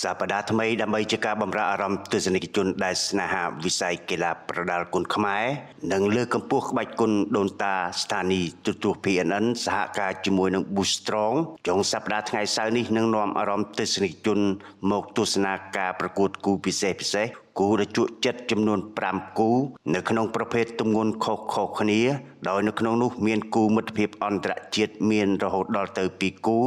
សប្តាហ៍ថ្មីដើម្បីជាការបម្រើអារម្មណ៍ទស្សនិកជនដែលស្នេហាវិស័យកីឡាប្រដាល់គុនខ្មែរនិងលើកកម្ពស់ក្បាច់គុនដូនតាស្ថានីយ៍ទូរទស្សន៍ PNN សហការជាមួយនឹង Boostrong ចុងសប្តាហ៍ថ្ងៃសៅរ៍នេះនឹងនាំអារម្មណ៍ទស្សនិកជនមកទស្សនាការប្រកួតគូពិសេសគូដ៏ជក់ចិត្តចំនួន5គូនៅក្នុងប្រភេទទម្ងន់ខុសៗគ្នាដោយនៅក្នុងនោះមានគូមិត្តភាពអន្តរជាតិមានរហូតដល់ទៅ2គូ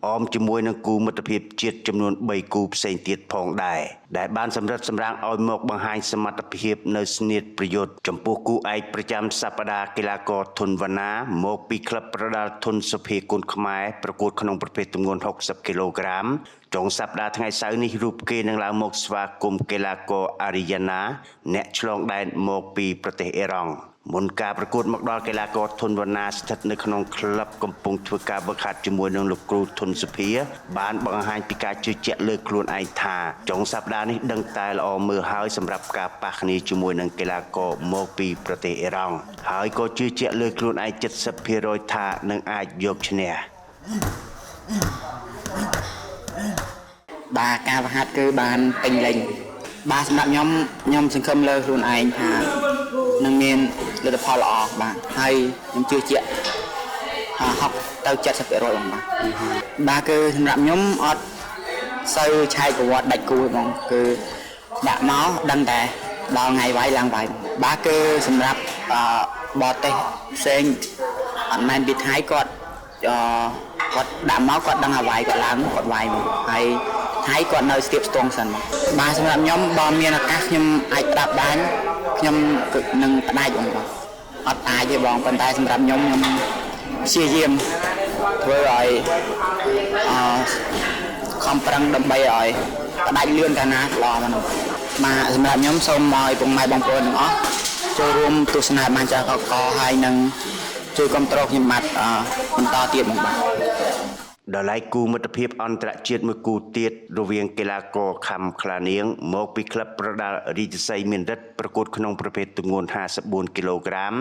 អមជាមួយនឹងគូមិត្តភាពជាតិចំនួន3គូផ្សេងទៀតផងដែរដែលបានសម្រិតសម្រាំងឲ្យមកបង្ហាញសមត្ថភាពនៅស្នៀតប្រយុទ្ធចំពោះគូឯកប្រចាំសប្តាហ៍កីឡាករធុនវណ្ណាមកពីក្លឹបប្រដាល់ធុនសុភាគុនខ្មែរប្រកួតក្នុងប្រភេទទម្ងន់60គីឡូក្រាមចុងសប្តាហ៍ថ្ងៃសៅរ៍នេះរូបគេនឹងឡើងមកស្វាគមន៍កីឡាករអារីយ៉ាណាអ្នកឆ្លងដែនមកពីប្រទេសអ៊ីរ៉ង់មុនការប្រកួតមកដល់កីឡាករធុនវណ្ណាស្ថិតនៅក្នុងក្លឹបកំពុងធ្វើការហ្វឹកហាត់ជាមួយនឹងលោកគ្រូធុនសុភាបានបង្ហាញពីការជឿជាក់លើខ្លួនឯងថាចុងសប្តាហ៍នេះដឹងតែល្អមើលហើយសម្រាប់ការប៉ះគ្នាជាមួយនឹងកីឡាករមកពីប្រទេសអ៊ីរ៉ង់ហើយក៏ជឿជាក់លើខ្លួនឯង 70% ថានឹងអាចយកឈ្នះបាទការបង្ហាត់គឺបានពេញលេញបាទសម្រាប់ខ្ញុំសង្ឃឹមលើខ្លួនឯងថានឹងមានលទ្ធផលល្អបាទហើយខ្ញុំជឿជាក់60ទៅ 70% បងបាទគឺសម្រាប់ខ្ញុំអត់សូវឆែកប្រវត្តិដាច់គូទេបងគឺដាក់មកដឹងតែដល់ថ្ងៃវាយឡើងវាយបាទគឺសម្រាប់បរទេសផ្សេងអត់មែនពីថៃគាត់ដាក់មកគាត់ដឹងឲ្យវាយគាត់ឡើងគាត់វាយមកហើយថៃគាត់នៅស្ទាបស្ទងសិនបាទសម្រាប់ខ្ញុំបើមានឱកាសខ្ញុំអាចប្រាប់បានខ្ញុំនឹងផ្ដាច់បងអត់អាចទេបងប៉ុន្តែសម្រាប់ខ្ញុំព្យាយាមធ្វើឲ្យខំប្រឹងដើម្បីឲ្យផ្ដាច់លឿនកាលណាល្អមកនោះបាទសម្រាប់ខ្ញុំសូមឲ្យពុកម៉ែបងប្អូនទាំងអស់ចូលរួមទស្សនាបានច្រើនកហើយនឹងជួយគ្រប់គ្រងខ្ញុំបាទបន្តទៀតបងបាទដល់ឡែកគូមិត្តភាពអន្តរជាតិមួយគូទៀតរវាងកីឡាករខំខ្លានាងមកពីក្លឹបប្រដាល់រាជសីមានរិទ្ធប្រកួតក្នុងប្រភេទទម្ងន់54គីឡូក្រាម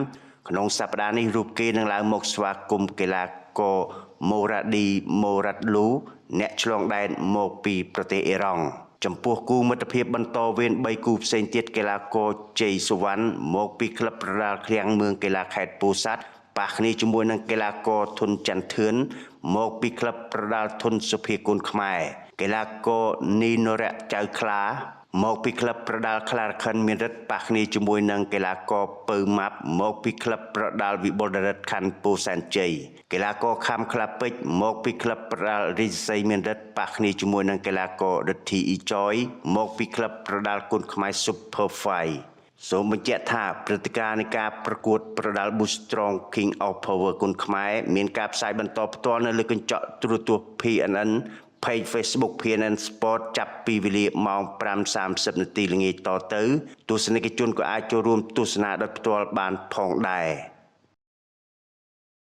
ក្នុងសប្តាហ៍នេះរូបគេនឹងឡើងមកស្វាគមន៍កីឡាករម៉ូរ៉ាឌីម៉ូរ៉ាត់លូអ្នកឆ្លងដែនមកពីប្រទេសអ៊ីរ៉ង់ចំពោះគូមិត្តភាពបន្តវេន3គូផ្សេងទៀតកីឡាករជ័យសុវណ្ណមកពីក្លឹបប្រដាល់ឃ្លាំងមឿងកីឡាខេត្តពោធិ៍សាត់ប៉ះគ្នាជាមួយនឹងកីឡាករធុនច័ន្ទធឿនមកពីក្លឹបប្រដាល់ធុនសុភាគុនខ្មែរកីឡាករនីនរៈចៅខ្លាមកពីក្លឹបប្រដាល់ខ្លារខិនមានរិទ្ធប៉ះគ្នាជាមួយនឹងកីឡាករពៅម៉ាប់មកពីក្លឹបប្រដាល់វិបុលរិទ្ធខណ្ឌពោធិ៍សែនជ័យកីឡាករខំខ្លាពេជ្រមកពីក្លឹបប្រដាល់រាជសីមានរិទ្ធប៉ះគ្នាជាមួយនឹងកីឡាកររិទ្ធីអ៊ីចយមកពីក្លឹបប្រដាល់គុនខ្មែរ Super Fightសូមបញ្ជាក់ថាព្រឹត្តិការណ៍នៃការប្រកួតប្រដាល់ Boostrong King of Power គុនខ្មែរមានការផ្សាយបន្តផ្ទាល់នៅលើកញ្ចក់ទូរទស្សន៍ PNN Page Facebook PNN Sport ចាប់ពីវេលាម៉ោង 5:30 នាទីល្ងាចតទៅទស្សនិកជនក៏អាចចូលរួមទស្សនាដោយផ្ទាល់បានផងដែរ